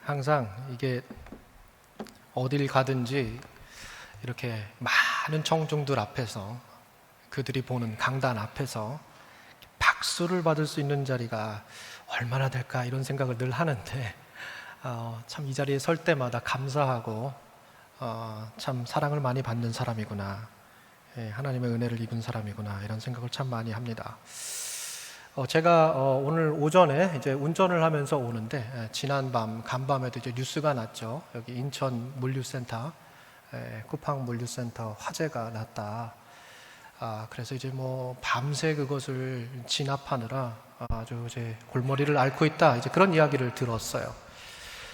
항상 이게 어딜 가든지 이렇게 많은 청중들 앞에서, 그들이 보는 강단 앞에서 박수를 받을 수 있는 자리가 얼마나 될까 이런 생각을 늘 하는데, 참 이 자리에 설 때마다 감사하고 참 사랑을 많이 받는 사람이구나, 하나님의 은혜를 입은 사람이구나, 이런 생각을 참 많이 합니다. 제가 오늘 오전에 이제 운전을 하면서 오는데, 지난 간밤에도 이제 뉴스가 났죠. 여기 인천 물류센터, 쿠팡 물류센터 화재가 났다. 그래서 이제 뭐 밤새 그것을 진압하느라 아주 이제 골머리를 앓고 있다, 이제 그런 이야기를 들었어요.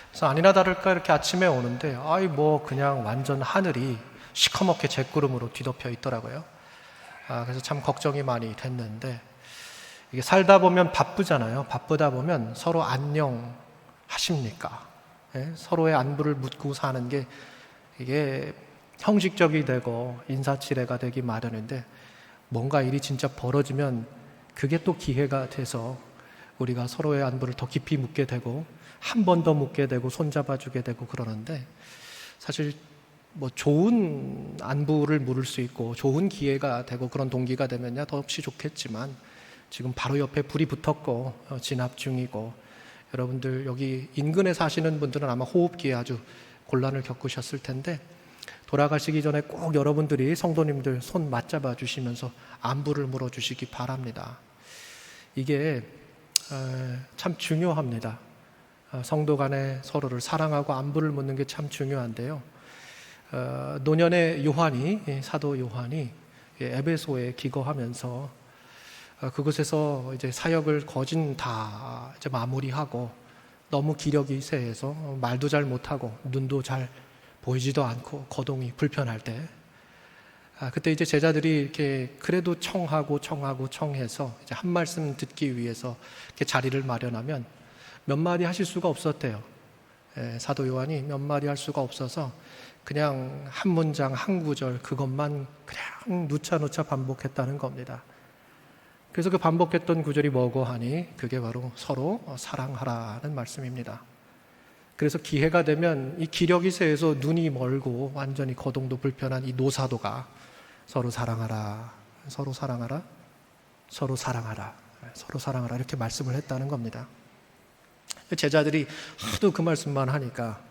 그래서 아니나 다를까 이렇게 아침에 오는데, 뭐 그냥 완전 하늘이 시커멓게 잿구름으로 뒤덮여 있더라고요. 그래서 참 걱정이 많이 됐는데, 이게 살다 보면 바쁘잖아요. 바쁘다 보면 서로 안녕하십니까? 서로의 안부를 묻고 사는 게 이게 형식적이 되고 인사치레가 되기 마련인데, 뭔가 일이 진짜 벌어지면 그게 또 기회가 돼서 우리가 서로의 안부를 더 깊이 묻게 되고 한 번 더 묻게 되고 손잡아주게 되고 그러는데, 사실 뭐 좋은 안부를 물을 수 있고 좋은 기회가 되고 그런 동기가 되면야 더없이 좋겠지만, 지금 바로 옆에 불이 붙었고 진압 중이고, 여러분들 여기 인근에 사시는 분들은 아마 호흡기에 아주 곤란을 겪으셨을 텐데, 돌아가시기 전에 꼭 여러분들이 성도님들 손 맞잡아 주시면서 안부를 물어주시기 바랍니다. 이게 참 중요합니다. 성도 간에 서로를 사랑하고 안부를 묻는 게 참 중요한데요. 노년의 요한이, 사도 요한이 에베소에 기거하면서 그곳에서 이제 사역을 거진 다 이제 마무리하고, 너무 기력이 세해서 말도 잘 못하고 눈도 잘 보이지도 않고 거동이 불편할 때, 그때 이제 제자들이 이렇게 그래도 청해서 이제 한 말씀 듣기 위해서 이렇게 자리를 마련하면 몇 마디 하실 수가 없었대요. 사도 요한이 몇 마디 할 수가 없어서 그냥 한 문장 한 구절 그것만 그냥 누차 반복했다는 겁니다. 그래서 그 반복했던 구절이 뭐고 하니, 그게 바로 서로 사랑하라는 말씀입니다. 그래서 기회가 되면 이 기력이 세해서 눈이 멀고 완전히 거동도 불편한 이 노사도가 서로 사랑하라, 서로 사랑하라, 서로 사랑하라, 서로 사랑하라, 이렇게 말씀을 했다는 겁니다. 제자들이 하도 그 말씀만 하니까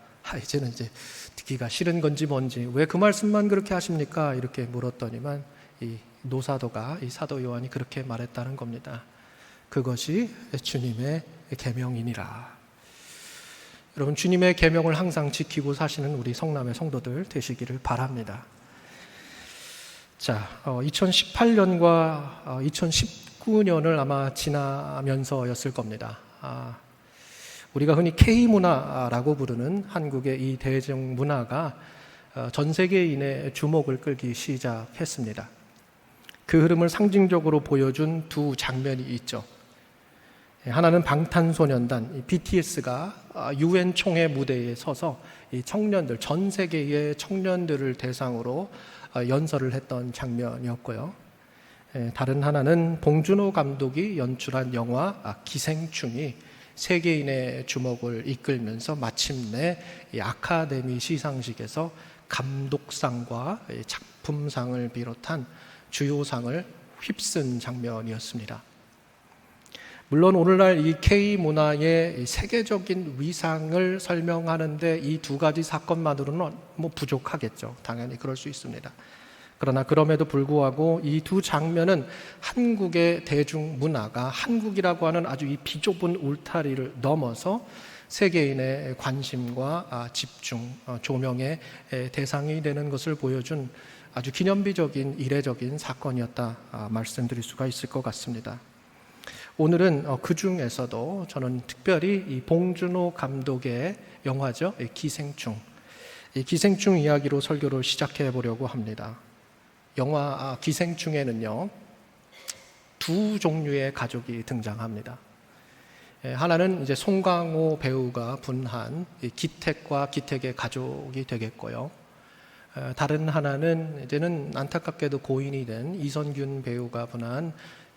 이제는 이제 듣기가 싫은 건지 뭔지, 왜 그 말씀만 그렇게 하십니까? 이렇게 물었더니만 이 노사도가, 이 사도 요한이 그렇게 말했다는 겁니다. 그것이 주님의 계명이니라. 여러분, 주님의 계명을 항상 지키고 사시는 우리 성남의 성도들 되시기를 바랍니다. 자, 2018년과 2019년을 아마 지나면서였을 겁니다. 우리가 흔히 K문화라고 부르는 한국의 이 대중문화가 전 세계인의 주목을 끌기 시작했습니다. 그 흐름을 상징적으로 보여준 두 장면이 있죠. 하나는 방탄소년단 BTS가 UN 총회 무대에 서서 이 청년들, 전 세계의 청년들을 대상으로 연설을 했던 장면이었고요. 다른 하나는 봉준호 감독이 연출한 영화 기생충이 세계인의 주목을 이끌면서 마침내 이 아카데미 시상식에서 감독상과 작품상을 비롯한 주요 상을 휩쓴 장면이었습니다. 물론 오늘날 이 K문화의 세계적인 위상을 설명하는데 이 두 가지 사건만으로는 뭐 부족하겠죠. 당연히 그럴 수 있습니다. 그러나 그럼에도 불구하고 이 두 장면은 한국의 대중문화가 한국이라고 하는 아주 이 비좁은 울타리를 넘어서 세계인의 관심과 집중, 조명의 대상이 되는 것을 보여준 아주 기념비적인 이례적인 사건이었다 말씀드릴 수가 있을 것 같습니다. 오늘은 그 중에서도 저는 특별히 이 봉준호 감독의 영화죠, 기생충, 이 기생충 이야기로 설교를 시작해 보려고 합니다. 영화 기생충에는요, 두 종류의 가족이 등장합니다. 하나는 이제 송강호 배우가 분한 기택과 기택의 가족이 되겠고요. 다른 하나는 이제는 안타깝게도 고인이 된 이선균 배우가 분한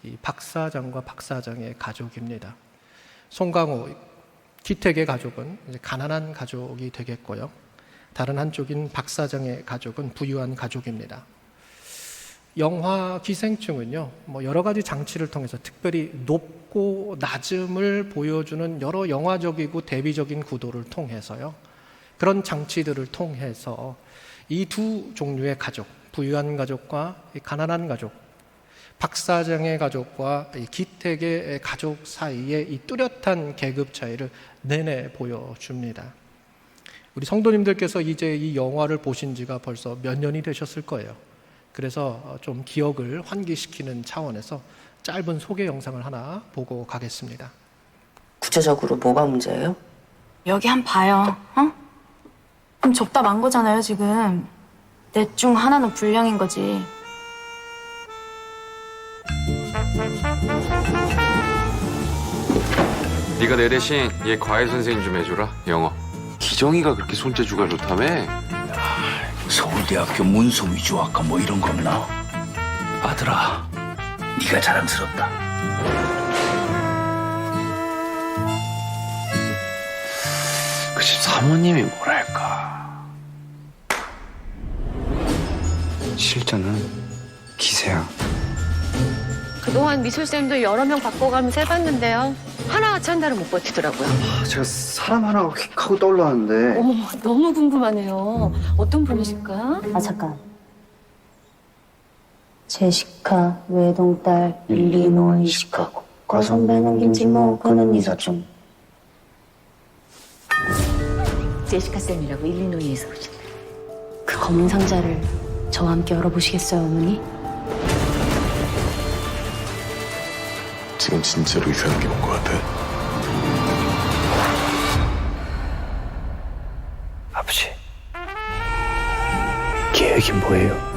이 박 사장과 박 사장의 가족입니다. 송강호, 기택의 가족은 이제 가난한 가족이 되겠고요. 다른 한쪽인 박사장의 가족은 부유한 가족입니다. 영화 기생충은요, 여러 가지 장치를 통해서 특별히 높고 낮음을 보여주는 여러 영화적이고 대비적인 구도를 통해서요, 그런 장치들을 통해서 이 두 종류의 가족, 부유한 가족과 가난한 가족, 박사장의 가족과 기택의 가족 사이에 이 뚜렷한 계급 차이를 내내 보여줍니다. 우리 성도님들께서 이제 이 영화를 보신 지가 벌써 몇 년이 되셨을 거예요. 그래서 좀 기억을 환기시키는 차원에서 짧은 소개 영상을 하나 보고 가겠습니다. 구체적으로 뭐가 문제예요? 여기 한 봐요. 그럼 접다 만 거잖아요, 지금. 넷 중 하나는 불량인 거지. 네가 내 대신 얘 과외 선생님 좀 해줘라. 영어. 기정이가 그렇게 손재주가 좋다며? 서울대학교 문서 위주 학과 뭐 이런 거구나. 아들아, 네가 자랑스럽다. 그 집 사모님이 뭐랄까. 실전은 기세야. 그동안 미술쌤도 여러 명 바꿔가면서 해봤는데요. 하나같이 한 달은 못 버티더라고요. 제가 사람 하나가 휙 하고 떠올랐는데. 어머, 너무 궁금하네요. 어떤 분이실까? 아, 잠깐. 제시카, 외동딸, 일리노이, 시카고. 과선배는 김치모, 그는 이사촌. 제시카 쌤이라고 일리노이에서 오신다. 그 검은 상자를 저와 함께 열어보시겠어요, 어머니? 지금 진짜로 이상한 게 온 것 같아. 아버지, 계획이 뭐예요?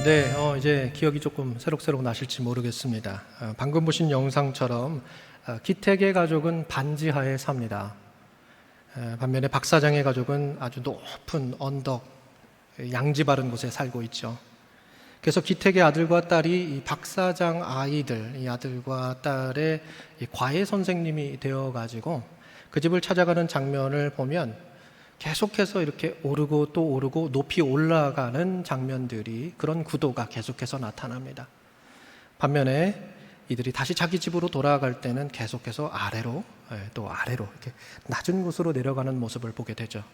네, 이제 기억이 조금 새록새록 나실지 모르겠습니다. 방금 보신 영상처럼 기택의 가족은 반지하에 삽니다. 반면에 박사장의 가족은 아주 높은 언덕, 양지 바른 곳에 살고 있죠. 그래서 기택의 아들과 딸이 이 박사장 아이들, 이 아들과 딸의 이 과외 선생님이 되어가지고 그 집을 찾아가는 장면을 보면 계속해서 이렇게 오르고 또 오르고 높이 올라가는 장면들이, 그런 구도가 계속해서 나타납니다. 반면에 이들이 다시 자기 집으로 돌아갈 때는 계속해서 아래로, 또 아래로 이렇게 낮은 곳으로 내려가는 모습을 보게 되죠.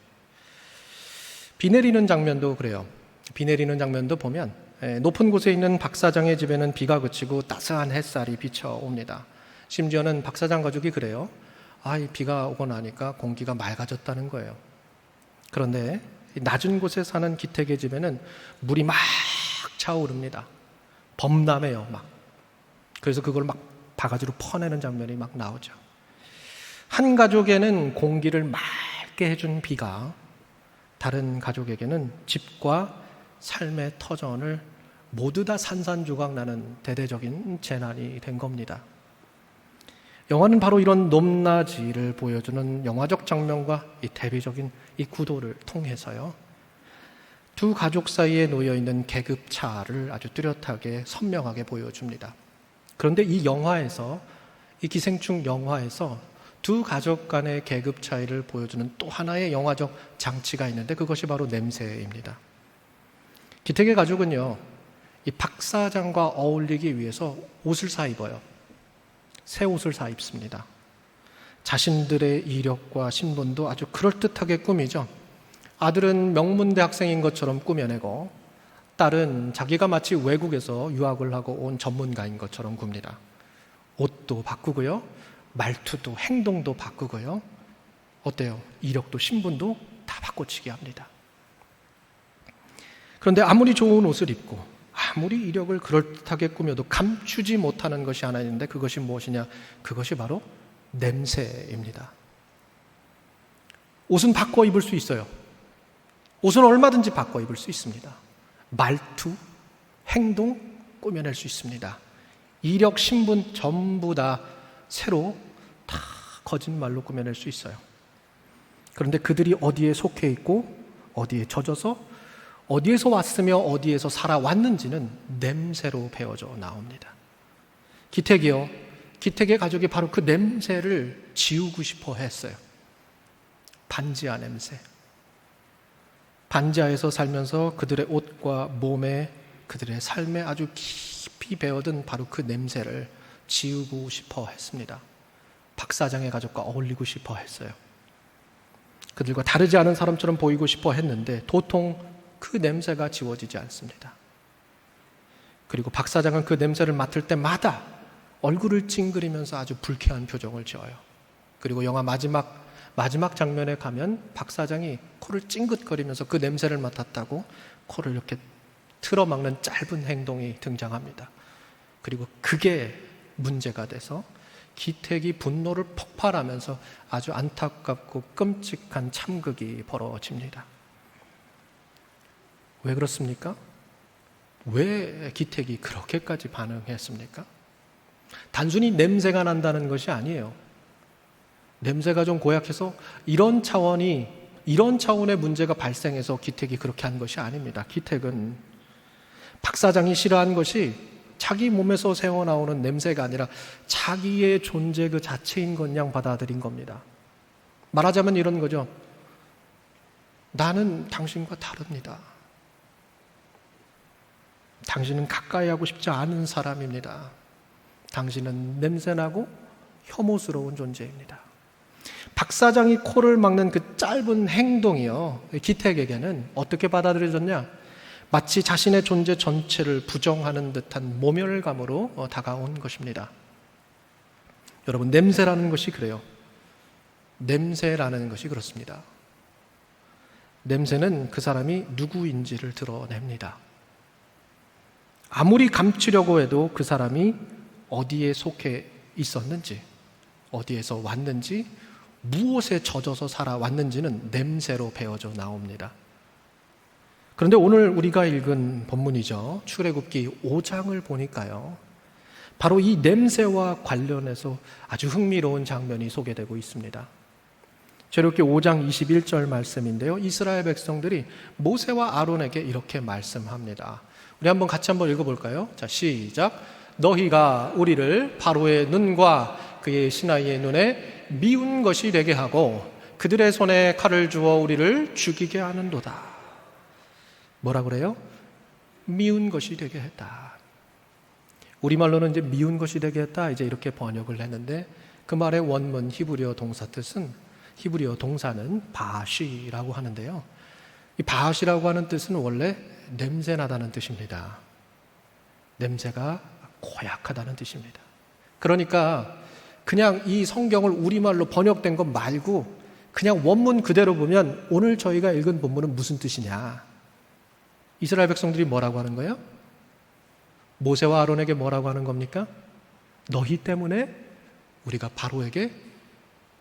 비 내리는 장면도 그래요. 비 내리는 장면도 보면 높은 곳에 있는 박사장의 집에는 비가 그치고 따스한 햇살이 비쳐옵니다. 심지어는 박사장 가족이 그래요. 이 비가 오고 나니까 공기가 맑아졌다는 거예요. 그런데 낮은 곳에 사는 기택의 집에는 물이 막 차오릅니다. 범람해요, 막. 그래서 그걸 막 바가지로 퍼내는 장면이 막 나오죠. 한 가족에는 공기를 맑게 해준 비가 다른 가족에게는 집과 삶의 터전을 모두 다 산산조각 나는 대대적인 재난이 된 겁니다. 영화는 바로 이런 높낮이를 보여주는 영화적 장면과 이 대비적인 이 구도를 통해서요, 두 가족 사이에 놓여있는 계급차를 아주 뚜렷하게 선명하게 보여줍니다. 그런데 이 영화에서, 이 기생충 영화에서 두 가족 간의 계급 차이를 보여주는 또 하나의 영화적 장치가 있는데 그것이 바로 냄새입니다. 기택의 가족은요, 이 박사장과 어울리기 위해서 옷을 사 입어요. 새 옷을 사 입습니다. 자신들의 이력과 신분도 아주 그럴듯하게 꾸미죠. 아들은 명문대 학생인 것처럼 꾸며내고 딸은 자기가 마치 외국에서 유학을 하고 온 전문가인 것처럼 굽니다. 옷도 바꾸고요, 말투도 행동도 바꾸고요. 어때요? 이력도 신분도 다 바꿔치기 합니다. 그런데 아무리 좋은 옷을 입고 아무리 이력을 그럴듯하게 꾸며도 감추지 못하는 것이 하나 있는데 그것이 무엇이냐? 그것이 바로 냄새입니다. 옷은 바꿔 입을 수 있어요. 옷은 얼마든지 바꿔 입을 수 있습니다. 말투, 행동 꾸며낼 수 있습니다. 이력, 신분 전부 다 새로 다 거짓말로 꾸며낼 수 있어요. 그런데 그들이 어디에 속해 있고 어디에 젖어서 어디에서 왔으며 어디에서 살아왔는지는 냄새로 배어져 나옵니다. 기택이요. 기택의 가족이 바로 그 냄새를 지우고 싶어 했어요. 반지하 냄새. 반지하에서 살면서 그들의 옷과 몸에, 그들의 삶에 아주 깊이 배어든 바로 그 냄새를 지우고 싶어 했습니다. 박 사장의 가족과 어울리고 싶어 했어요. 그들과 다르지 않은 사람처럼 보이고 싶어 했는데 도통 그 냄새가 지워지지 않습니다. 그리고 박 사장은 그 냄새를 맡을 때마다 얼굴을 찡그리면서 아주 불쾌한 표정을 지어요. 그리고 영화 마지막 장면에 가면 박 사장이 코를 찡긋거리면서 그 냄새를 맡았다고 코를 이렇게 틀어막는 짧은 행동이 등장합니다. 그리고 그게 문제가 돼서 기택이 분노를 폭발하면서 아주 안타깝고 끔찍한 참극이 벌어집니다. 왜 그렇습니까? 왜 기택이 그렇게까지 반응했습니까? 단순히 냄새가 난다는 것이 아니에요. 냄새가 좀 고약해서 이런 차원의 문제가 발생해서 기택이 그렇게 한 것이 아닙니다. 기택은 박 사장이 싫어한 것이 자기 몸에서 새어나오는 냄새가 아니라 자기의 존재 그 자체인 것 양 받아들인 겁니다. 말하자면 이런 거죠. 나는 당신과 다릅니다. 당신은 가까이 하고 싶지 않은 사람입니다. 당신은 냄새나고 혐오스러운 존재입니다. 박 사장이 코를 막는 그 짧은 행동이요, 기택에게는 어떻게 받아들여졌냐? 마치 자신의 존재 전체를 부정하는 듯한 모멸감으로 다가온 것입니다. 여러분, 냄새라는 것이 그래요. 냄새라는 것이 그렇습니다. 냄새는 그 사람이 누구인지를 드러냅니다. 아무리 감추려고 해도 그 사람이 어디에 속해 있었는지, 어디에서 왔는지, 무엇에 젖어서 살아왔는지는 냄새로 배어져 나옵니다. 그런데 오늘 우리가 읽은 본문이죠. 출애굽기 5장을 보니까요, 바로 이 냄새와 관련해서 아주 흥미로운 장면이 소개되고 있습니다. 출애굽기 5장 21절 말씀인데요, 이스라엘 백성들이 모세와 아론에게 이렇게 말씀합니다. 우리 같이 한번 읽어볼까요? 자, 시작. 너희가 우리를 바로의 눈과 그의 신하의 눈에 미운 것이 되게 하고 그들의 손에 칼을 주어 우리를 죽이게 하는도다. 뭐라 그래요? 미운 것이 되게 했다. 우리말로는 이제 미운 것이 되게 했다, 이제 이렇게 번역을 했는데, 그 말의 원문 히브리어 동사 뜻은, 히브리어 동사는 바시라고 하는데요, 이 바시라고 하는 뜻은 원래 냄새나다는 뜻입니다. 냄새가 고약하다는 뜻입니다. 그러니까 그냥 이 성경을 우리말로 번역된 것 말고 그냥 원문 그대로 보면 오늘 저희가 읽은 본문은 무슨 뜻이냐? 이스라엘 백성들이 뭐라고 하는 거예요? 모세와 아론에게 뭐라고 하는 겁니까? 너희 때문에 우리가 바로에게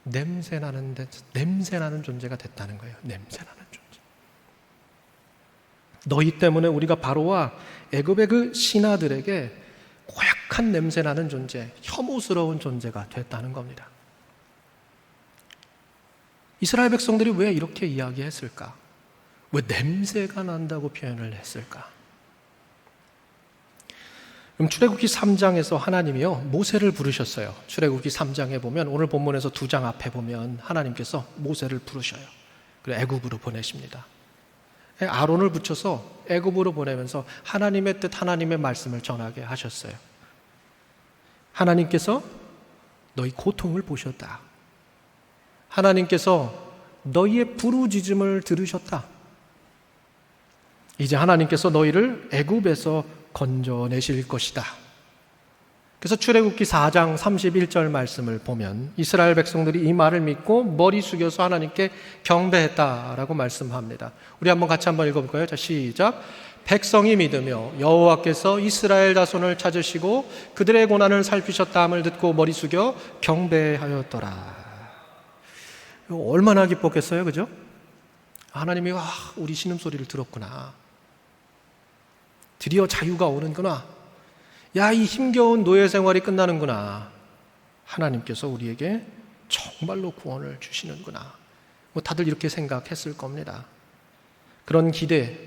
냄새나는 존재가 됐다는 거예요. 냄새나는 존재. 너희 때문에 우리가 바로와 애굽의 그 신하들에게 고약한 냄새나는 존재, 혐오스러운 존재가 됐다는 겁니다. 이스라엘 백성들이 왜 이렇게 이야기했을까? 왜 냄새가 난다고 표현을 했을까? 그럼 출애굽기 3장에서 하나님이요, 모세를 부르셨어요. 출애굽기 3장에 보면, 오늘 본문에서 2장 앞에 보면 하나님께서 모세를 부르셔요. 그리고 애굽으로 보내십니다. 아론을 붙여서 애굽으로 보내면서 하나님의 뜻, 하나님의 말씀을 전하게 하셨어요. 하나님께서 너희 고통을 보셨다. 하나님께서 너희의 부르짖음을 들으셨다. 이제 하나님께서 너희를 애굽에서 건져내실 것이다. 그래서 출애굽기 4장 31절 말씀을 보면 이스라엘 백성들이 이 말을 믿고 머리 숙여서 하나님께 경배했다라고 말씀합니다. 우리 같이 한번 읽어볼까요? 자, 시작. 백성이 믿으며 여호와께서 이스라엘 자손을 찾으시고 그들의 고난을 살피셨다 함을 듣고 머리 숙여 경배하였더라. 얼마나 기뻤겠어요, 그죠? 하나님이 우리 신음소리를 들었구나. 드디어 자유가 오는구나. 야, 이 힘겨운 노예 생활이 끝나는구나. 하나님께서 우리에게 정말로 구원을 주시는구나. 다들 이렇게 생각했을 겁니다. 그런 기대,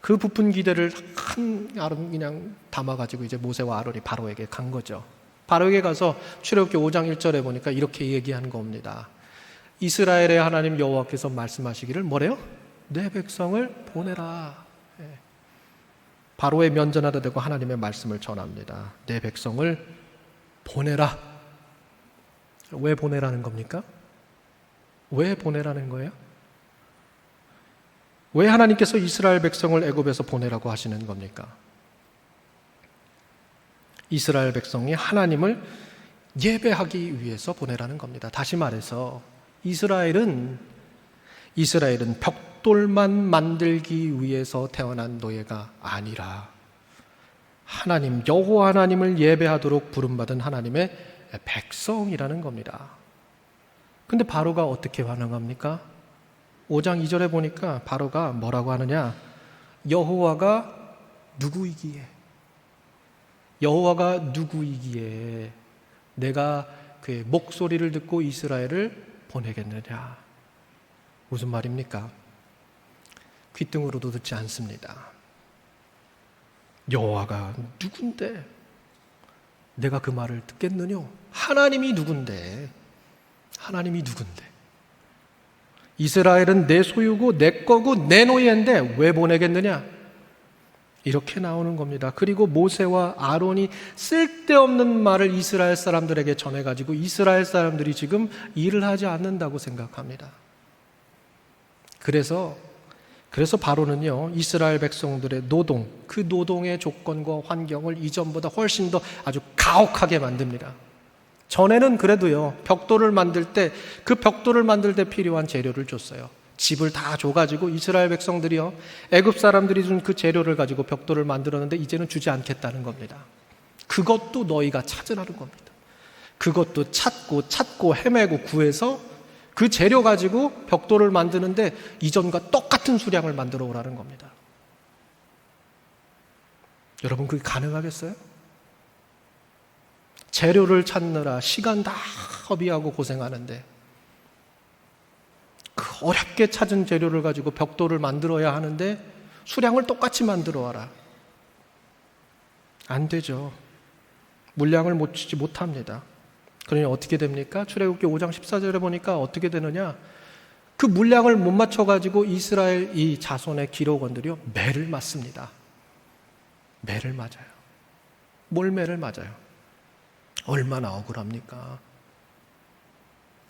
그 부푼 기대를 그냥 담아가지고 이제 모세와 아론이 바로에게 간 거죠. 바로에게 가서 출애굽기 5장 1절에 보니까 이렇게 얘기하는 겁니다. 이스라엘의 하나님 여호와께서 말씀하시기를 뭐래요? 내 백성을 보내라. 바로의 면전하다 대고 하나님의 말씀을 전합니다. 내 백성을 보내라. 왜 보내라는 겁니까? 왜 보내라는 거예요? 왜 하나님께서 이스라엘 백성을 애굽에서 보내라고 하시는 겁니까? 이스라엘 백성이 하나님을 예배하기 위해서 보내라는 겁니다. 다시 말해서 이스라엘은 벽돌만 만들기 위해서 태어난 노예가 아니라 하나님, 여호와 하나님을 예배하도록 부름받은 하나님의 백성이라는 겁니다. 근데 바로가 어떻게 반응합니까? 5장 2절에 보니까 바로가 뭐라고 하느냐? 여호와가 누구이기에? 여호와가 누구이기에 내가 그의 목소리를 듣고 이스라엘을 보내겠느냐? 무슨 말입니까? 귓등으로도 듣지 않습니다. 여호와가 누군데 내가 그 말을 듣겠느냐? 하나님이 누군데? 하나님이 누군데? 이스라엘은 내 소유고 내 거고 내 노예인데 왜 보내겠느냐? 이렇게 나오는 겁니다. 그리고 모세와 아론이 쓸데없는 말을 이스라엘 사람들에게 전해가지고 이스라엘 사람들이 지금 일을 하지 않는다고 생각합니다. 그래서 바로는요, 이스라엘 백성들의 노동, 그 노동의 조건과 환경을 이전보다 훨씬 더 아주 가혹하게 만듭니다. 전에는 그래도요, 벽돌을 만들 때 필요한 재료를 줬어요. 집을 다 줘가지고 이스라엘 백성들이요, 애굽 사람들이 준 그 재료를 가지고 벽돌을 만들었는데 이제는 주지 않겠다는 겁니다. 그것도 너희가 찾으라는 겁니다. 그것도 찾고 헤매고 구해서 그 재료 가지고 벽돌을 만드는데 이전과 똑같은 수량을 만들어 오라는 겁니다. 여러분, 그게 가능하겠어요? 재료를 찾느라 시간 다 허비하고 고생하는데 그 어렵게 찾은 재료를 가지고 벽돌을 만들어야 하는데 수량을 똑같이 만들어 와라. 안 되죠. 물량을 못 주지 못합니다. 그러니 어떻게 됩니까? 출애굽기 5장 14절에 보니까 어떻게 되느냐? 그 물량을 못 맞춰가지고 이스라엘 이 자손의 기록원들이요, 매를 맞습니다. 매를 맞아요. 뭘 매를 맞아요? 얼마나 억울합니까?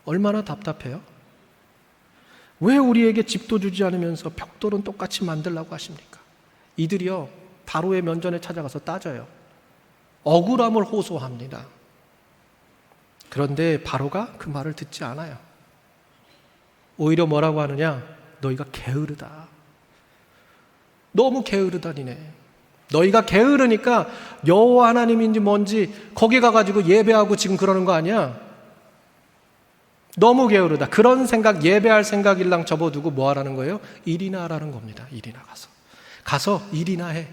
얼마나 답답해요? 왜 우리에게 집도 주지 않으면서 벽돌은 똑같이 만들라고 하십니까? 이들이요, 바로의 면전에 찾아가서 따져요. 억울함을 호소합니다. 그런데 바로가 그 말을 듣지 않아요. 오히려 뭐라고 하느냐? 너희가 게으르다. 너무 게으르다 니네. 너희가 게으르니까 여호와 하나님인지 뭔지 거기 가가지고 예배하고 지금 그러는 거 아니야? 너무 게으르다. 그런 생각, 예배할 생각일랑 접어두고 뭐 하라는 거예요? 일이나 하라는 겁니다. 일이나 가서 일이나 해.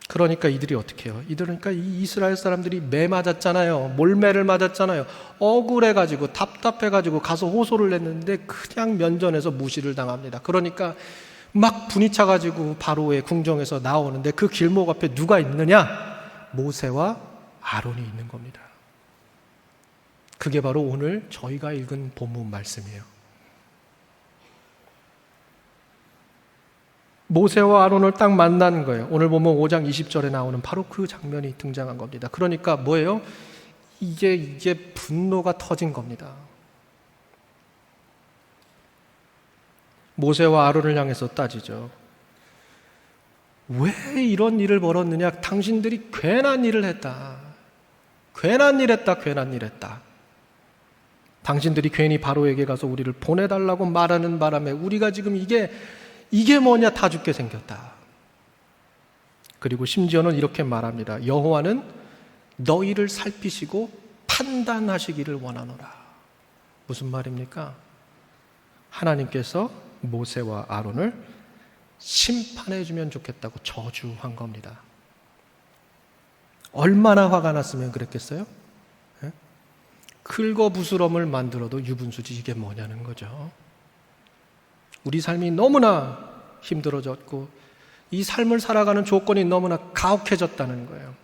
그러니까 이들이 어떻게 해요? 그러니까 이 이스라엘 사람들이 매 맞았잖아요. 몰매를 맞았잖아요. 억울해가지고 답답해가지고 가서 호소를 냈는데 그냥 면전에서 무시를 당합니다. 그러니까 막 분이 차가지고 바로의 궁정에서 나오는데 그 길목 앞에 누가 있느냐? 모세와 아론이 있는 겁니다. 그게 바로 오늘 저희가 읽은 본문 말씀이에요. 모세와 아론을 딱 만나는 거예요. 오늘 보면 5장 20절에 나오는 바로 그 장면이 등장한 겁니다. 그러니까 뭐예요? 이게 분노가 터진 겁니다. 모세와 아론을 향해서 따지죠. 왜 이런 일을 벌였느냐? 당신들이 괜한 일을 했다. 괜한 일 했다. 당신들이 괜히 바로에게 가서 우리를 보내달라고 말하는 바람에 우리가 지금 이게 뭐냐, 다 죽게 생겼다. 그리고 심지어는 이렇게 말합니다. 여호와는 너희를 살피시고 판단하시기를 원하노라. 무슨 말입니까? 하나님께서 모세와 아론을 심판해 주면 좋겠다고 저주한 겁니다. 얼마나 화가 났으면 그랬겠어요? 긁어부스럼을 만들어도 유분수지 이게 뭐냐는 거죠. 우리 삶이 너무나 힘들어졌고 이 삶을 살아가는 조건이 너무나 가혹해졌다는 거예요.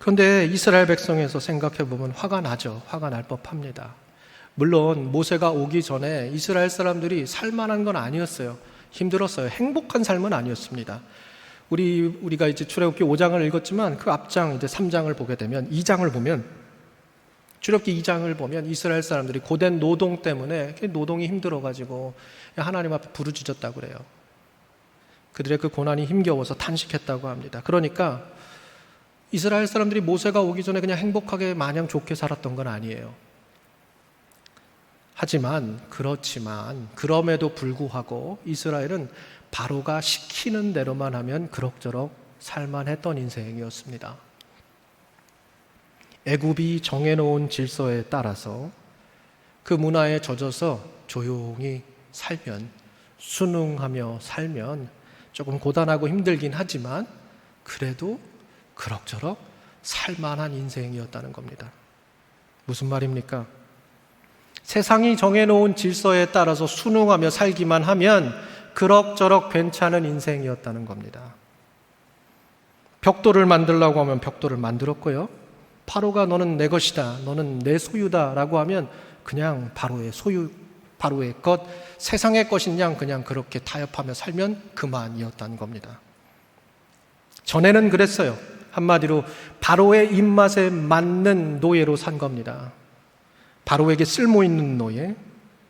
그런데 이스라엘 백성에서 생각해 보면 화가 나죠. 화가 날 법합니다. 물론 모세가 오기 전에 이스라엘 사람들이 살만한 건 아니었어요. 힘들었어요. 행복한 삶은 아니었습니다. 우리가 이제 출애굽기 5장을 읽었지만 그 앞장 이제 3장을 보게 되면 2장을 보면 출애굽기 2장을 보면 이스라엘 사람들이 고된 노동 때문에 노동이 힘들어가지고 하나님 앞에 부르짖었다고 그래요. 그들의 그 고난이 힘겨워서 탄식했다고 합니다. 그러니까 이스라엘 사람들이 모세가 오기 전에 그냥 행복하게 마냥 좋게 살았던 건 아니에요. 그렇지만 그럼에도 불구하고 이스라엘은 바로가 시키는 대로만 하면 그럭저럭 살만했던 인생이었습니다. 애굽이 정해놓은 질서에 따라서 그 문화에 젖어서 조용히 살면, 순응하며 살면 조금 고단하고 힘들긴 하지만 그래도 그럭저럭 살만한 인생이었다는 겁니다. 무슨 말입니까? 세상이 정해놓은 질서에 따라서 순응하며 살기만 하면 그럭저럭 괜찮은 인생이었다는 겁니다. 벽돌을 만들려고 하면 벽돌을 만들었고요. 바로가 너는 내 것이다, 너는 내 소유다 라고 하면 그냥 바로의 소유, 바로의 것, 세상의 것인 양 그냥 그렇게 타협하며 살면 그만이었다는 겁니다. 전에는 그랬어요. 한마디로 바로의 입맛에 맞는 노예로 산 겁니다. 바로에게 쓸모있는 노예,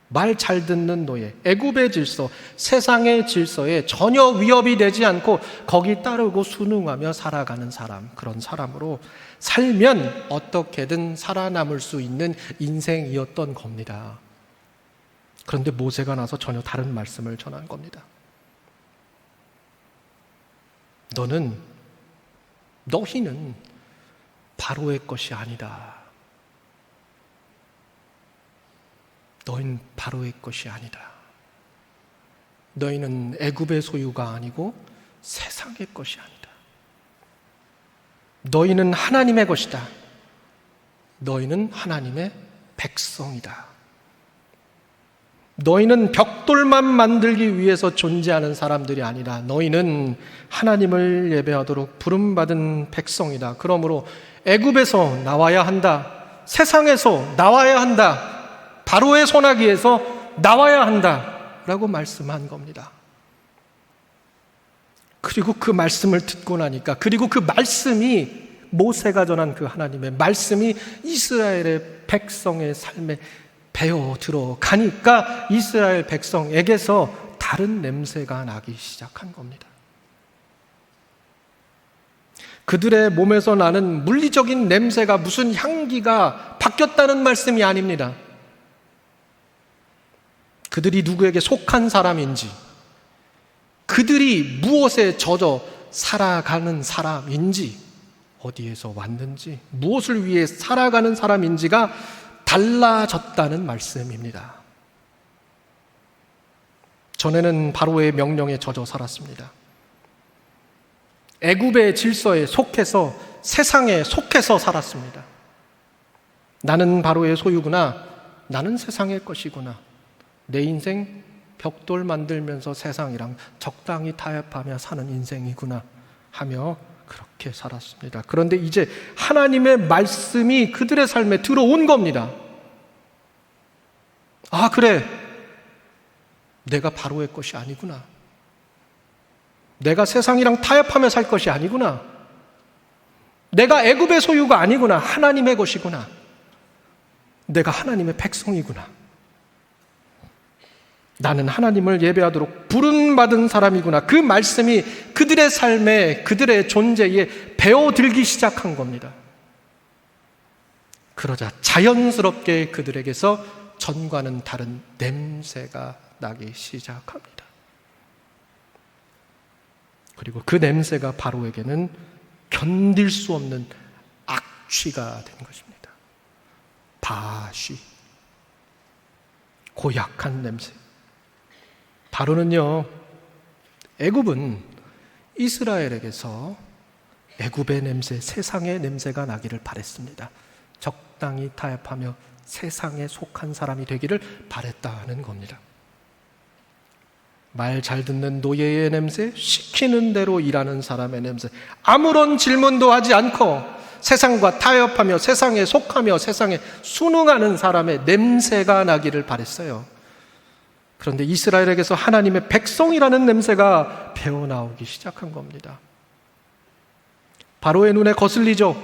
말 잘 듣는 노예, 애굽의 질서, 세상의 질서에 전혀 위협이 되지 않고 거기 따르고 순응하며 살아가는 사람, 그런 사람으로 살면 어떻게든 살아남을 수 있는 인생이었던 겁니다. 그런데 모세가 나서 전혀 다른 말씀을 전한 겁니다. 너희는 바로의 것이 아니다. 너희는 바로의 것이 아니다. 너희는 애굽의 소유가 아니고 세상의 것이 아니다. 너희는 하나님의 것이다. 너희는 하나님의 백성이다. 너희는 벽돌만 만들기 위해서 존재하는 사람들이 아니라 너희는 하나님을 예배하도록 부름받은 백성이다. 그러므로 애굽에서 나와야 한다. 세상에서 나와야 한다. 바로의 손아귀에서 나와야 한다 라고 말씀한 겁니다. 그리고 그 말씀을 듣고 나니까, 그리고 그 말씀이 모세가 전한 그 하나님의 말씀이 이스라엘의 백성의 삶에 배어 들어가니까 이스라엘 백성에게서 다른 냄새가 나기 시작한 겁니다. 그들의 몸에서 나는 물리적인 냄새가 무슨 향기가 바뀌었다는 말씀이 아닙니다. 그들이 누구에게 속한 사람인지, 그들이 무엇에 젖어 살아가는 사람인지, 어디에서 왔는지, 무엇을 위해 살아가는 사람인지가 달라졌다는 말씀입니다. 전에는 바로의 명령에 젖어 살았습니다. 애굽의 질서에 속해서, 세상에 속해서 살았습니다. 나는 바로의 소유구나, 나는 세상의 것이구나, 내 인생 벽돌 만들면서 세상이랑 적당히 타협하며 사는 인생이구나 하며 그렇게 살았습니다. 그런데 이제 하나님의 말씀이 그들의 삶에 들어온 겁니다. 아, 그래, 내가 바로의 것이 아니구나, 내가 세상이랑 타협하며 살 것이 아니구나, 내가 애굽의 소유가 아니구나, 하나님의 것이구나, 내가 하나님의 백성이구나, 나는 하나님을 예배하도록 부름받은 사람이구나. 그 말씀이 그들의 삶에, 그들의 존재에 배어들기 시작한 겁니다. 그러자 자연스럽게 그들에게서 전과는 다른 냄새가 나기 시작합니다. 그리고 그 냄새가 바로에게는 견딜 수 없는 악취가 된 것입니다. 바쉬, 고약한 냄새. 바로는요, 애굽은 이스라엘에게서 애굽의 냄새, 세상의 냄새가 나기를 바랬습니다. 적당히 타협하며 세상에 속한 사람이 되기를 바랬다는 겁니다. 말 잘 듣는 노예의 냄새, 시키는 대로 일하는 사람의 냄새, 아무런 질문도 하지 않고 세상과 타협하며 세상에 속하며 세상에 순응하는 사람의 냄새가 나기를 바랬어요. 그런데 이스라엘에게서 하나님의 백성이라는 냄새가 배어나오기 시작한 겁니다. 바로의 눈에 거슬리죠.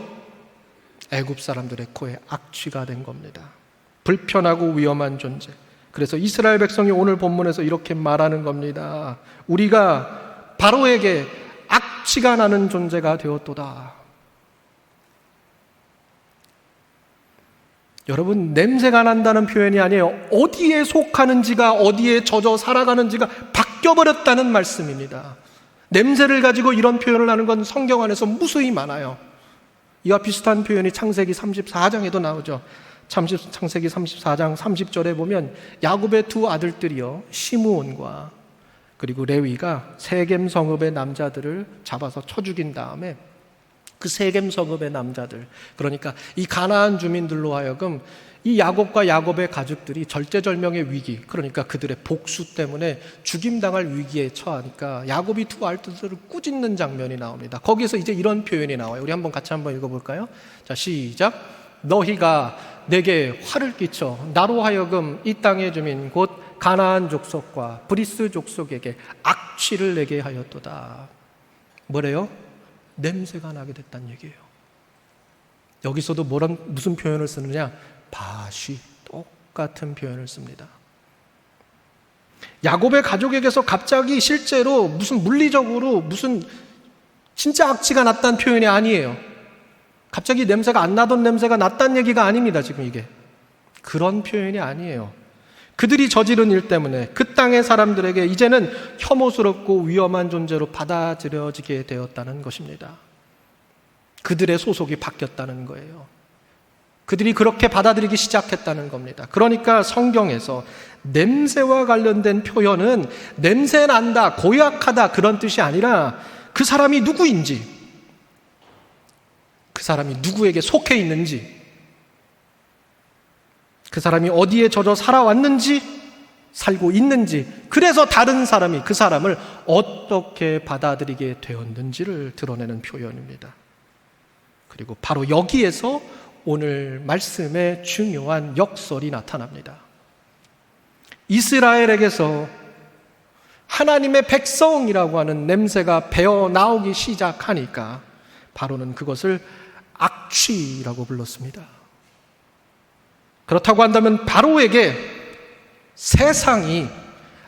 애굽 사람들의 코에 악취가 된 겁니다. 불편하고 위험한 존재. 그래서 이스라엘 백성이 오늘 본문에서 이렇게 말하는 겁니다. 우리가 바로에게 악취가 나는 존재가 되었도다. 여러분, 냄새가 난다는 표현이 아니에요. 어디에 속하는지가, 어디에 젖어 살아가는지가 바뀌어버렸다는 말씀입니다. 냄새를 가지고 이런 표현을 하는 건 성경 안에서 무수히 많아요. 이와 비슷한 표현이 창세기 34장에도 나오죠. 창세기 34장 30절에 보면 야곱의 두 아들들이요, 시므온과 그리고 레위가 세겜 성읍의 남자들을 잡아서 쳐 죽인 다음에 그 세겜 성읍의 남자들, 그러니까 이 가나안 주민들로 하여금 이 야곱과 야곱의 가족들이 절제절명의 위기, 그러니까 그들의 복수 때문에 죽임당할 위기에 처하니까 야곱이 두 아들들을 꾸짖는 장면이 나옵니다. 거기서 이제 이런 표현이 나와요. 우리 같이 한번 읽어볼까요? 자, 시작. 너희가 내게 화를 끼쳐 나로 하여금 이 땅의 주민 곧 가나안 족속과 브리스 족속에게 악취를 내게 하였도다. 뭐래요? 냄새가 나게 됐다는 얘기예요. 여기서도 무슨 표현을 쓰느냐? 바시, 똑같은 표현을 씁니다. 야곱의 가족에게서 갑자기 실제로 무슨 물리적으로 무슨 진짜 악취가 났다는 표현이 아니에요. 갑자기 냄새가 안 나던 냄새가 났다는 얘기가 아닙니다. 지금 이게 그런 표현이 아니에요. 그들이 저지른 일 때문에 그 땅의 사람들에게 이제는 혐오스럽고 위험한 존재로 받아들여지게 되었다는 것입니다. 그들의 소속이 바뀌었다는 거예요. 그들이 그렇게 받아들이기 시작했다는 겁니다. 그러니까 성경에서 냄새와 관련된 표현은 냄새 난다, 고약하다 그런 뜻이 아니라 그 사람이 누구인지, 그 사람이 누구에게 속해 있는지, 그 사람이 어디에 젖어 살아왔는지, 살고 있는지, 그래서 다른 사람이 그 사람을 어떻게 받아들이게 되었는지를 드러내는 표현입니다. 그리고 바로 여기에서 오늘 말씀의 중요한 역설이 나타납니다. 이스라엘에게서 하나님의 백성이라고 하는 냄새가 배어 나오기 시작하니까 바로는 그것을 악취라고 불렀습니다. 그렇다고 한다면 바로에게 세상이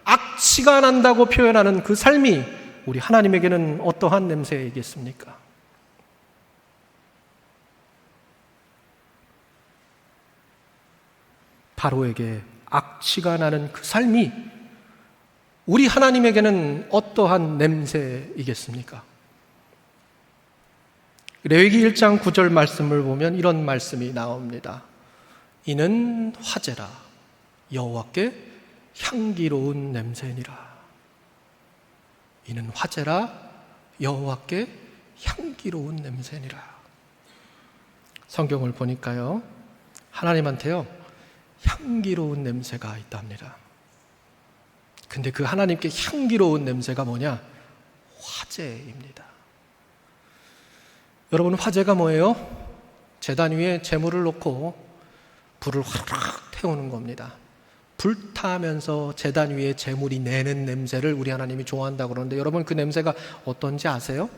악취가 난다고 표현하는 그 삶이 우리 하나님에게는 어떠한 냄새이겠습니까? 바로에게 악취가 나는 그 삶이 우리 하나님에게는 어떠한 냄새이겠습니까? 레위기 1장 9절 말씀을 보면 이런 말씀이 나옵니다. 이는 화제라 여호와께 향기로운 냄새니라. 이는 화제라 여호와께 향기로운 냄새니라. 성경을 보니까요, 하나님한테요 향기로운 냄새가 있답니다. 근데 그 하나님께 향기로운 냄새가 뭐냐? 화제입니다. 여러분, 화제가 뭐예요? 제단 위에 제물을 놓고 불을 확 태우는 겁니다. 불타면서 제단 위에 제물이 내는 냄새를 우리 하나님이 좋아한다고 그러는데, 여러분 그 냄새가 어떤지 아세요?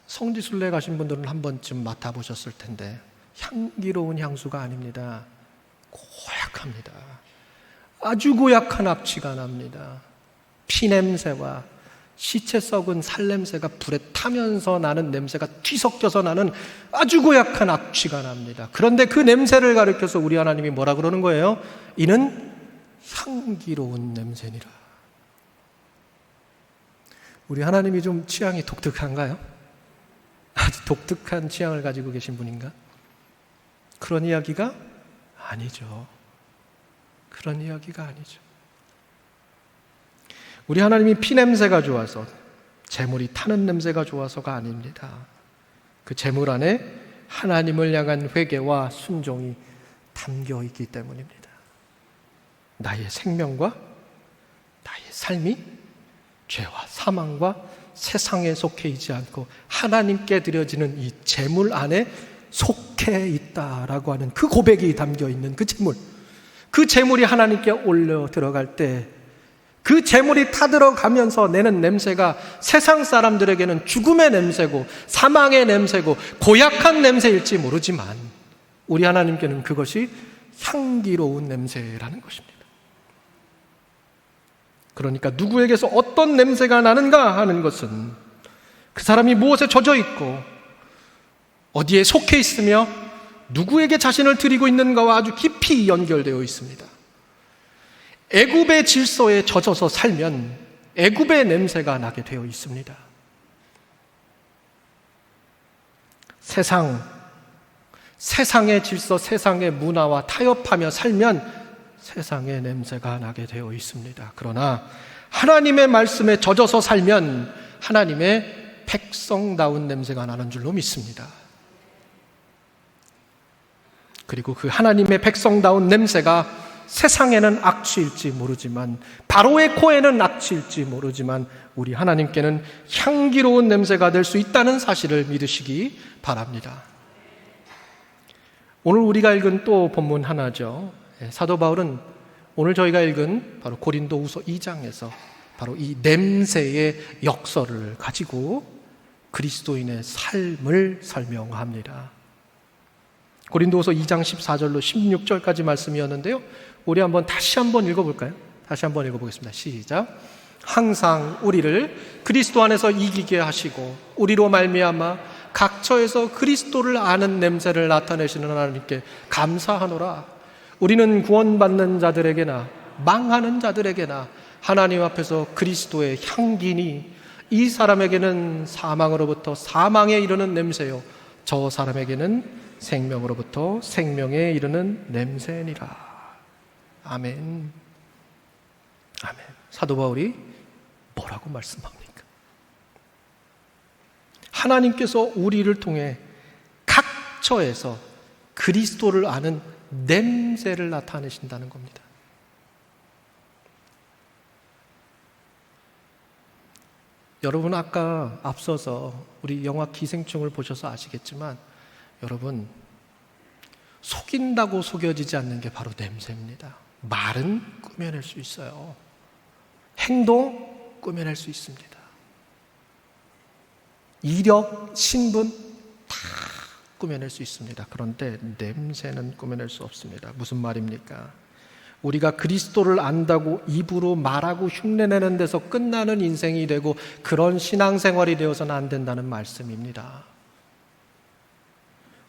성지순례 가신 분들은 한 번쯤 맡아보셨을 텐데 향기로운 향수가 아닙니다. 고약합니다. 아주 고약한 악취가 납니다. 피냄새와 시체 썩은 살냄새가 불에 타면서 나는 냄새가 뒤섞여서 나는 아주 고약한 악취가 납니다. 그런데 그 냄새를 가리켜서 우리 하나님이 뭐라 그러는 거예요? 이는 향기로운 냄새니라. 우리 하나님이 좀 취향이 독특한가요? 아주 독특한 취향을 가지고 계신 분인가? 그런 이야기가 아니죠. 그런 이야기가 아니죠. 우리 하나님이 피냄새가 좋아서, 제물이 타는 냄새가 좋아서가 아닙니다. 그 제물 안에 하나님을 향한 회개와 순종이 담겨 있기 때문입니다. 나의 생명과 나의 삶이 죄와 사망과 세상에 속해 있지 않고 하나님께 드려지는 이 제물 안에 속해 있다라고 하는 그 고백이 담겨 있는 그 제물, 그 제물이 하나님께 올려 들어갈 때 그 제물이 타들어가면서 내는 냄새가 세상 사람들에게는 죽음의 냄새고 사망의 냄새고 고약한 냄새일지 모르지만 우리 하나님께는 그것이 향기로운 냄새라는 것입니다. 그러니까 누구에게서 어떤 냄새가 나는가 하는 것은 그 사람이 무엇에 젖어 있고 어디에 속해 있으며 누구에게 자신을 드리고 있는가와 아주 깊이 연결되어 있습니다. 애굽의 질서에 젖어서 살면 애굽의 냄새가 나게 되어 있습니다. 세상의 질서, 세상의 문화와 타협하며 살면 세상의 냄새가 나게 되어 있습니다. 그러나 하나님의 말씀에 젖어서 살면 하나님의 백성다운 냄새가 나는 줄로 믿습니다. 그리고 그 하나님의 백성다운 냄새가 세상에는 악취일지 모르지만 바로의 코에는 악취일지 모르지만 우리 하나님께는 향기로운 냄새가 될 수 있다는 사실을 믿으시기 바랍니다. 오늘 우리가 읽은 또 본문 하나죠. 사도 바울은 오늘 저희가 읽은 바로 고린도후서 2장에서 바로 이 냄새의 역설을 가지고 그리스도인의 삶을 설명합니다. 고린도후서 2장 14절로 16절까지 말씀이었는데요. 우리 다시 한번 읽어볼까요? 다시 한번 읽어보겠습니다. 시작. 항상 우리를 그리스도 안에서 이기게 하시고 우리로 말미암아 각처에서 그리스도를 아는 냄새를 나타내시는 하나님께 감사하노라. 우리는 구원받는 자들에게나 망하는 자들에게나 하나님 앞에서 그리스도의 향기니 이 사람에게는 사망으로부터 사망에 이르는 냄새요 저 사람에게는 생명으로부터 생명에 이르는 냄새니라. 아멘. 아멘. 사도 바울이 뭐라고 말씀합니까? 하나님께서 우리를 통해 각처에서 그리스도를 아는 냄새를 나타내신다는 겁니다. 여러분 아까 앞서서 우리 영화 기생충을 보셔서 아시겠지만 여러분 속인다고 속여지지 않는 게 바로 냄새입니다. 말은 꾸며낼 수 있어요. 행동 꾸며낼 수 있습니다. 이력, 신분 다 꾸며낼 수 있습니다. 그런데 냄새는 꾸며낼 수 없습니다. 무슨 말입니까? 우리가 그리스도를 안다고 입으로 말하고 흉내내는 데서 끝나는 인생이 되고 그런 신앙생활이 되어서는 안 된다는 말씀입니다.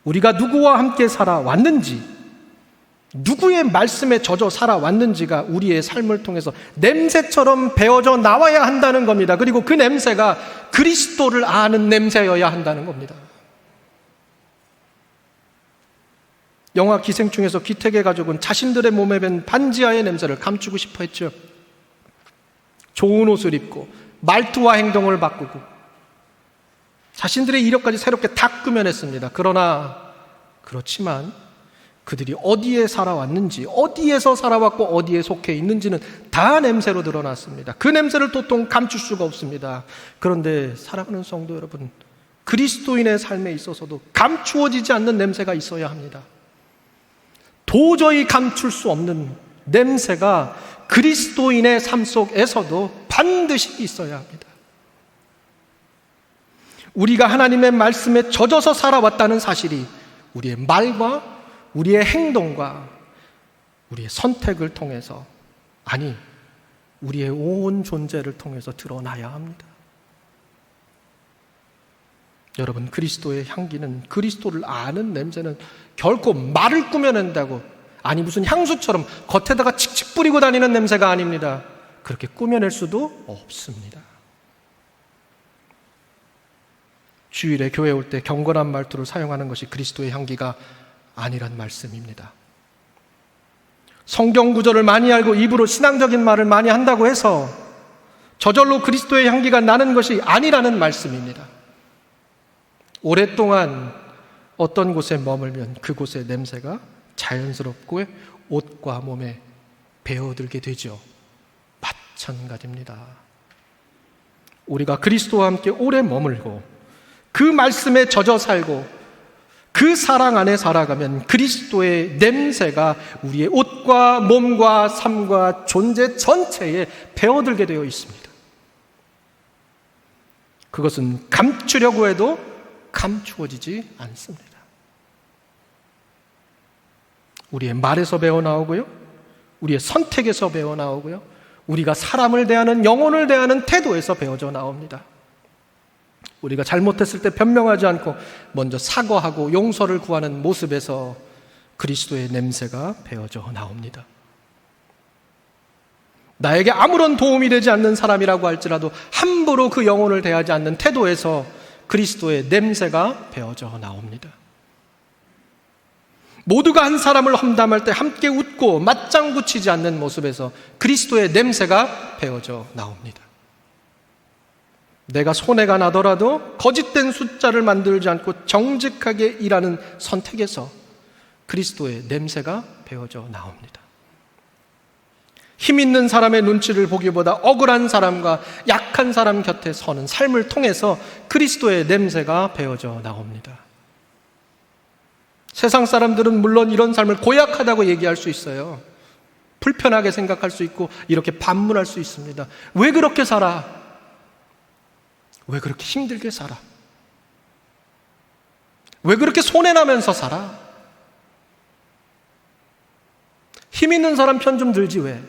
우리가 누구와 함께 살아왔는지, 누구의 말씀에 젖어 살아왔는지가 우리의 삶을 통해서 냄새처럼 배어져 나와야 한다는 겁니다. 그리고 그 냄새가 그리스도를 아는 냄새여야 한다는 겁니다. 영화 기생충에서 기택의 가족은 자신들의 몸에 밴 반지하의 냄새를 감추고 싶어 했죠. 좋은 옷을 입고 말투와 행동을 바꾸고 자신들의 이력까지 새롭게 다 꾸며냈습니다. 그렇지만 그들이 어디에 살아왔는지, 어디에서 살아왔고 어디에 속해 있는지는 다 냄새로 드러났습니다. 그 냄새를 도통 감출 수가 없습니다. 그런데 사랑하는 성도 여러분, 그리스도인의 삶에 있어서도 감추어지지 않는 냄새가 있어야 합니다. 도저히 감출 수 없는 냄새가 그리스도인의 삶 속에서도 반드시 있어야 합니다. 우리가 하나님의 말씀에 젖어서 살아왔다는 사실이 우리의 말과 우리의 행동과 우리의 선택을 통해서, 아니 우리의 온 존재를 통해서 드러나야 합니다. 여러분, 그리스도의 향기는, 그리스도를 아는 냄새는 결코 말을 꾸며낸다고, 아니 무슨 향수처럼 겉에다가 칙칙 뿌리고 다니는 냄새가 아닙니다. 그렇게 꾸며낼 수도 없습니다. 주일에 교회 올 때 경건한 말투를 사용하는 것이 그리스도의 향기가 아니란 말씀입니다. 성경 구절을 많이 알고 입으로 신앙적인 말을 많이 한다고 해서 저절로 그리스도의 향기가 나는 것이 아니라는 말씀입니다. 오랫동안 어떤 곳에 머물면 그곳의 냄새가 자연스럽고 옷과 몸에 배어들게 되죠. 마찬가지입니다. 우리가 그리스도와 함께 오래 머물고 그 말씀에 젖어 살고 그 사랑 안에 살아가면 그리스도의 냄새가 우리의 옷과 몸과 삶과 존재 전체에 배어들게 되어 있습니다. 그것은 감추려고 해도 감추어지지 않습니다. 우리의 말에서 배어나오고요, 우리의 선택에서 배어나오고요, 우리가 사람을 대하는, 영혼을 대하는 태도에서 배어져 나옵니다. 우리가 잘못했을 때 변명하지 않고 먼저 사과하고 용서를 구하는 모습에서 그리스도의 냄새가 배어져 나옵니다. 나에게 아무런 도움이 되지 않는 사람이라고 할지라도 함부로 그 영혼을 대하지 않는 태도에서 그리스도의 냄새가 배어져 나옵니다. 모두가 한 사람을 험담할 때 함께 웃고 맞장 붙이지 않는 모습에서 그리스도의 냄새가 배어져 나옵니다. 내가 손해가 나더라도 거짓된 숫자를 만들지 않고 정직하게 일하는 선택에서 그리스도의 냄새가 배어져 나옵니다. 힘 있는 사람의 눈치를 보기보다 억울한 사람과 약한 사람 곁에 서는 삶을 통해서 그리스도의 냄새가 배어져 나옵니다. 세상 사람들은 물론 이런 삶을 고약하다고 얘기할 수 있어요. 불편하게 생각할 수 있고 이렇게 반문할 수 있습니다. 왜 그렇게 살아? 왜 그렇게 힘들게 살아? 왜 그렇게 손해나면서 살아? 힘 있는 사람 편 좀 들지 왜?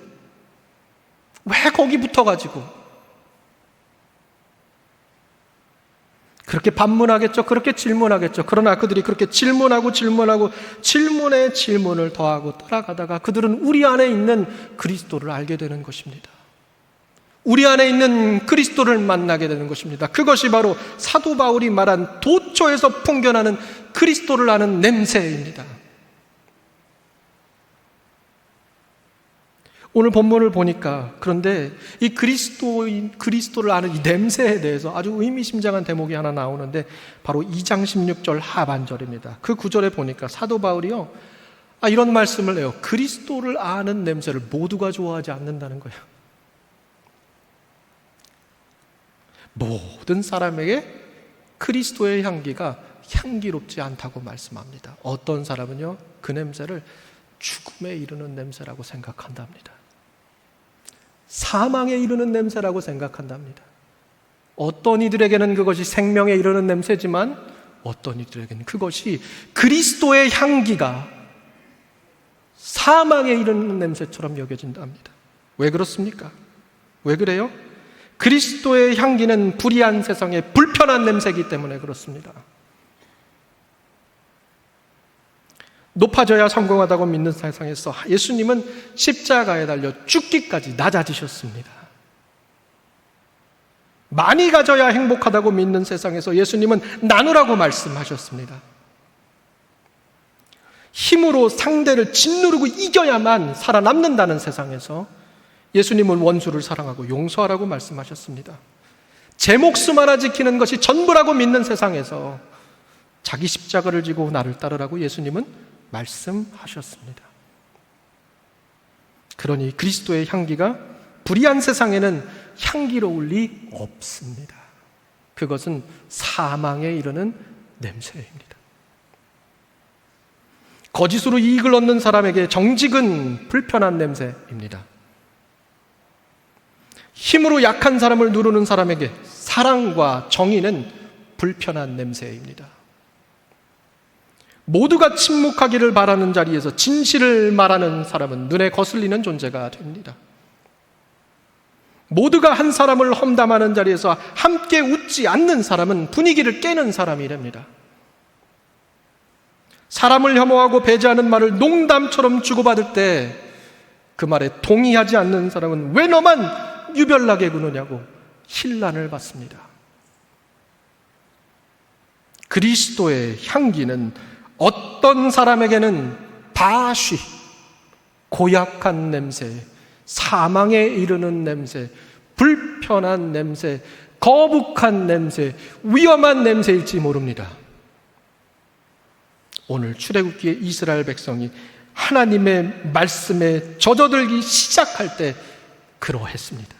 왜 거기 붙어가지고? 그렇게 반문하겠죠. 그렇게 질문하겠죠. 그러나 그들이 그렇게 질문하고 질문에 질문을 더하고 따라가다가 그들은 우리 안에 있는 그리스도를 알게 되는 것입니다. 우리 안에 있는 그리스도를 만나게 되는 것입니다. 그것이 바로 사도 바울이 말한 도처에서 풍겨나는 그리스도를 아는 냄새입니다. 오늘 본문을 보니까 그런데 이 그리스도를 아는 이 냄새에 대해서 아주 의미심장한 대목이 하나 나오는데 바로 2장 16절 하반절입니다. 그 구절에 보니까 사도 바울이요, 이런 말씀을 해요. 그리스도를 아는 냄새를 모두가 좋아하지 않는다는 거예요. 모든 사람에게 그리스도의 향기가 향기롭지 않다고 말씀합니다. 어떤 사람은요, 그 냄새를 죽음에 이르는 냄새라고 생각한답니다. 사망에 이르는 냄새라고 생각한답니다. 어떤 이들에게는 그것이 생명에 이르는 냄새지만 어떤 이들에게는 그것이 그리스도의 향기가 사망에 이르는 냄새처럼 여겨진답니다. 왜 그렇습니까? 왜 그래요? 그리스도의 향기는 불의한 세상의 불편한 냄새이기 때문에 그렇습니다. 높아져야 성공하다고 믿는 세상에서 예수님은 십자가에 달려 죽기까지 낮아지셨습니다. 많이 가져야 행복하다고 믿는 세상에서 예수님은 나누라고 말씀하셨습니다. 힘으로 상대를 짓누르고 이겨야만 살아남는다는 세상에서 예수님은 원수를 사랑하고 용서하라고 말씀하셨습니다. 제 목숨 하나 지키는 것이 전부라고 믿는 세상에서 자기 십자가를 지고 나를 따르라고 예수님은 말씀하셨습니다. 그러니 그리스도의 향기가 불의한 세상에는 향기로울 리 없습니다. 그것은 사망에 이르는 냄새입니다. 거짓으로 이익을 얻는 사람에게 정직은 불편한 냄새입니다. 힘으로 약한 사람을 누르는 사람에게 사랑과 정의는 불편한 냄새입니다. 모두가 침묵하기를 바라는 자리에서 진실을 말하는 사람은 눈에 거슬리는 존재가 됩니다. 모두가 한 사람을 험담하는 자리에서 함께 웃지 않는 사람은 분위기를 깨는 사람이 됩니다. 사람을 혐오하고 배제하는 말을 농담처럼 주고받을 때 그 말에 동의하지 않는 사람은 왜 너만 유별나게 구느냐고 힐난을 받습니다. 그리스도의 향기는 어떤 사람에게는 바쉬, 고약한 냄새, 사망에 이르는 냄새, 불편한 냄새, 거북한 냄새, 위험한 냄새일지 모릅니다. 오늘 출애굽기의 이스라엘 백성이 하나님의 말씀에 젖어들기 시작할 때 그러했습니다.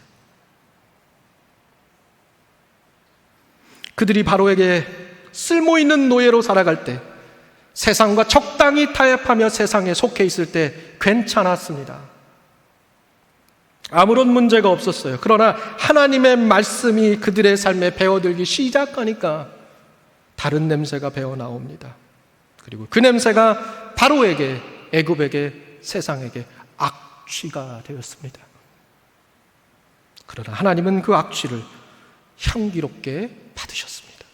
그들이 바로에게 쓸모있는 노예로 살아갈 때, 세상과 적당히 타협하며 세상에 속해 있을 때 괜찮았습니다. 아무런 문제가 없었어요. 그러나 하나님의 말씀이 그들의 삶에 배어들기 시작하니까 다른 냄새가 배어 나옵니다. 그리고 그 냄새가 바로에게, 애굽에게, 세상에게 악취가 되었습니다. 그러나 하나님은 그 악취를 향기롭게 받으셨습니다.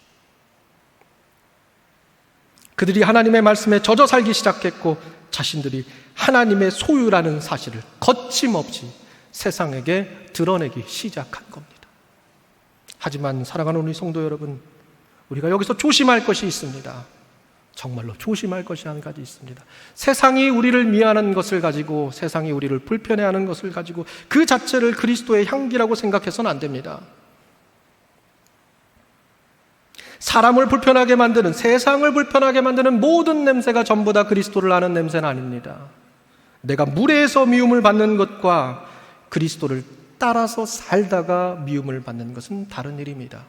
그들이 하나님의 말씀에 젖어 살기 시작했고 자신들이 하나님의 소유라는 사실을 거침없이 세상에게 드러내기 시작한 겁니다. 하지만 사랑하는 우리 성도 여러분, 우리가 여기서 조심할 것이 있습니다. 정말로 조심할 것이 한 가지 있습니다. 세상이 우리를 미워하는 것을 가지고, 세상이 우리를 불편해하는 것을 가지고 그 자체를 그리스도의 향기라고 생각해서는 안 됩니다. 사람을 불편하게 만드는, 세상을 불편하게 만드는 모든 냄새가 전부 다 그리스도를 아는 냄새는 아닙니다. 내가 무례해서 미움을 받는 것과 그리스도를 따라서 살다가 미움을 받는 것은 다른 일입니다.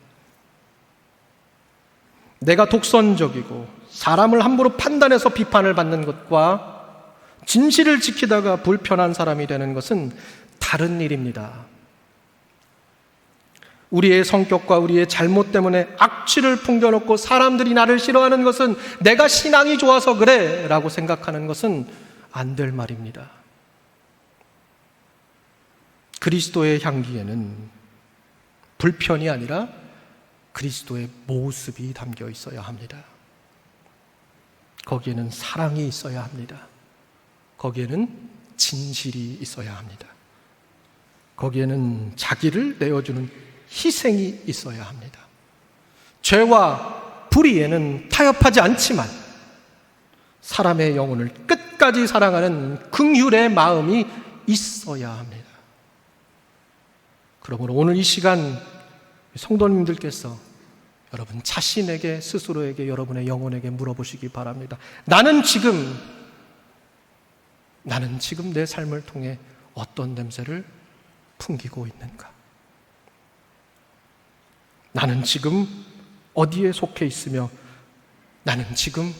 내가 독선적이고 사람을 함부로 판단해서 비판을 받는 것과 진실을 지키다가 불편한 사람이 되는 것은 다른 일입니다. 우리의 성격과 우리의 잘못 때문에 악취를 풍겨놓고 사람들이 나를 싫어하는 것은 내가 신앙이 좋아서 그래 라고 생각하는 것은 안 될 말입니다. 그리스도의 향기에는 불편이 아니라 그리스도의 모습이 담겨 있어야 합니다. 거기에는 사랑이 있어야 합니다. 거기에는 진실이 있어야 합니다. 거기에는 자기를 내어주는 희생이 있어야 합니다. 죄와 불의에는 타협하지 않지만 사람의 영혼을 끝까지 사랑하는 긍휼의 마음이 있어야 합니다. 그러므로 오늘 이 시간 성도님들께서 여러분 자신에게, 스스로에게, 여러분의 영혼에게 물어보시기 바랍니다. 나는 지금 내 삶을 통해 어떤 냄새를 풍기고 있는가? 나는 지금 어디에 속해 있으며 나는 지금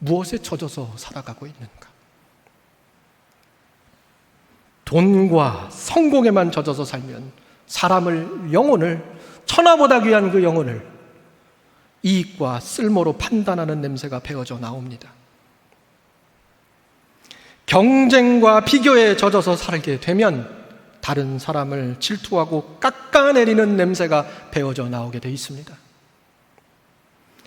무엇에 젖어서 살아가고 있는가? 돈과 성공에만 젖어서 살면 사람을, 영혼을, 천하보다 귀한 그 영혼을 이익과 쓸모로 판단하는 냄새가 배어져 나옵니다. 경쟁과 비교에 젖어서 살게 되면 다른 사람을 질투하고 깎아내리는 냄새가 배어져 나오게 돼 있습니다.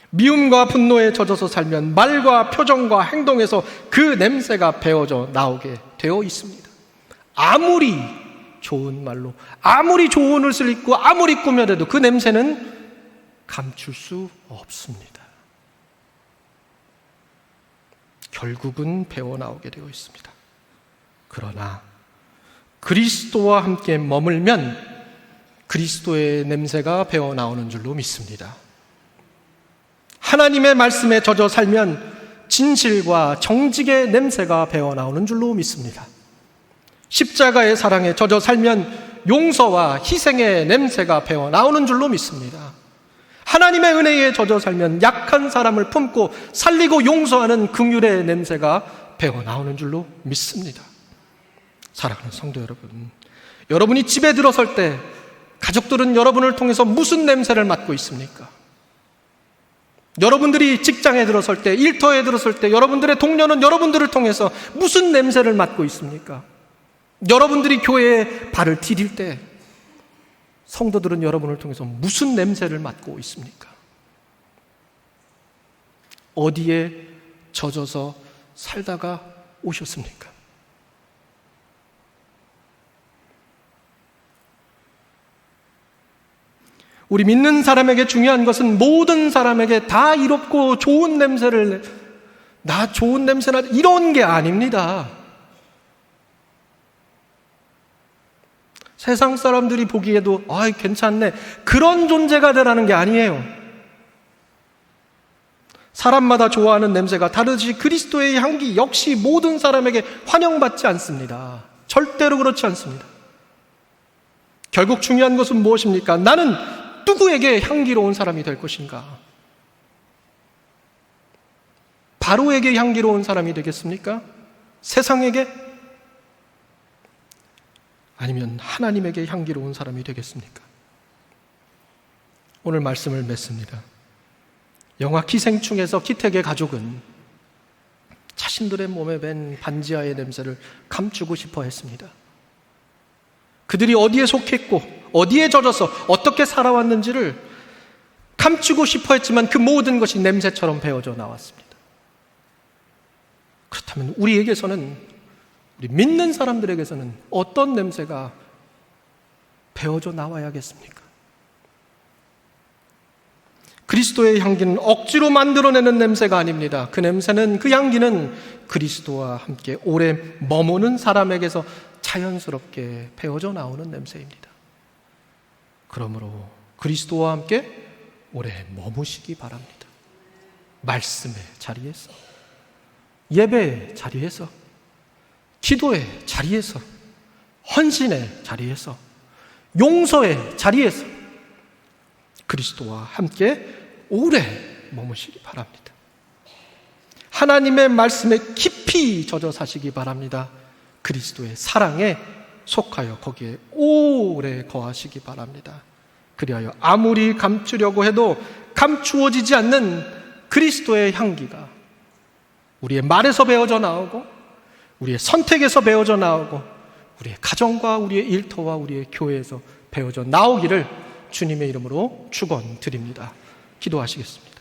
미움과 분노에 젖어서 살면 말과 표정과 행동에서 그 냄새가 배어져 나오게 되어 있습니다. 아무리 좋은 말로, 아무리 좋은 옷을 입고 아무리 꾸며대도 그 냄새는 감출 수 없습니다. 결국은 배어나오게 되어 있습니다. 그러나 그리스도와 함께 머물면 그리스도의 냄새가 배어나오는 줄로 믿습니다. 하나님의 말씀에 젖어 살면 진실과 정직의 냄새가 배어나오는 줄로 믿습니다. 십자가의 사랑에 젖어 살면 용서와 희생의 냄새가 배어나오는 줄로 믿습니다. 하나님의 은혜에 젖어 살면 약한 사람을 품고 살리고 용서하는 긍휼의 냄새가 배어나오는 줄로 믿습니다. 사랑하는 성도 여러분, 여러분이 집에 들어설 때 가족들은 여러분을 통해서 무슨 냄새를 맡고 있습니까? 여러분들이 직장에 들어설 때, 일터에 들어설 때 여러분들의 동료는 여러분들을 통해서 무슨 냄새를 맡고 있습니까? 여러분들이 교회에 발을 디딜 때 성도들은 여러분을 통해서 무슨 냄새를 맡고 있습니까? 어디에 젖어서 살다가 오셨습니까? 우리 믿는 사람에게 중요한 것은 모든 사람에게 다 이롭고 좋은 냄새를, 나 좋은 냄새나 이런 게 아닙니다. 세상 사람들이 보기에도 괜찮네, 그런 존재가 되라는 게 아니에요. 사람마다 좋아하는 냄새가 다르듯이 그리스도의 향기 역시 모든 사람에게 환영받지 않습니다. 절대로 그렇지 않습니다. 결국 중요한 것은 무엇입니까? 나는 누구에게 향기로운 사람이 될 것인가? 바로에게 향기로운 사람이 되겠습니까? 세상에게? 아니면 하나님에게 향기로운 사람이 되겠습니까? 오늘 말씀을 맺습니다. 영화 기생충에서 기택의 가족은 자신들의 몸에 밴 반지하의 냄새를 감추고 싶어 했습니다. 그들이 어디에 속했고 어디에 젖어서 어떻게 살아왔는지를 감추고 싶어 했지만 그 모든 것이 냄새처럼 배어져 나왔습니다. 그렇다면 우리에게서는, 우리 믿는 사람들에게서는 어떤 냄새가 배어져 나와야겠습니까? 그리스도의 향기는 억지로 만들어내는 냄새가 아닙니다. 그 냄새는, 그 향기는 그리스도와 함께 오래 머무는 사람에게서 자연스럽게 배어져 나오는 냄새입니다. 그러므로 그리스도와 함께 오래 머무시기 바랍니다. 말씀의 자리에서, 예배의 자리에서, 기도의 자리에서, 헌신의 자리에서, 용서의 자리에서 그리스도와 함께 오래 머무시기 바랍니다. 하나님의 말씀에 깊이 젖어 사시기 바랍니다. 그리스도의 사랑에 속하여 거기에 오래 거하시기 바랍니다. 그리하여 아무리 감추려고 해도 감추어지지 않는 그리스도의 향기가 우리의 말에서 배어져 나오고, 우리의 선택에서 배어져 나오고, 우리의 가정과 우리의 일터와 우리의 교회에서 배어져 나오기를 주님의 이름으로 축원드립니다. 기도하시겠습니다.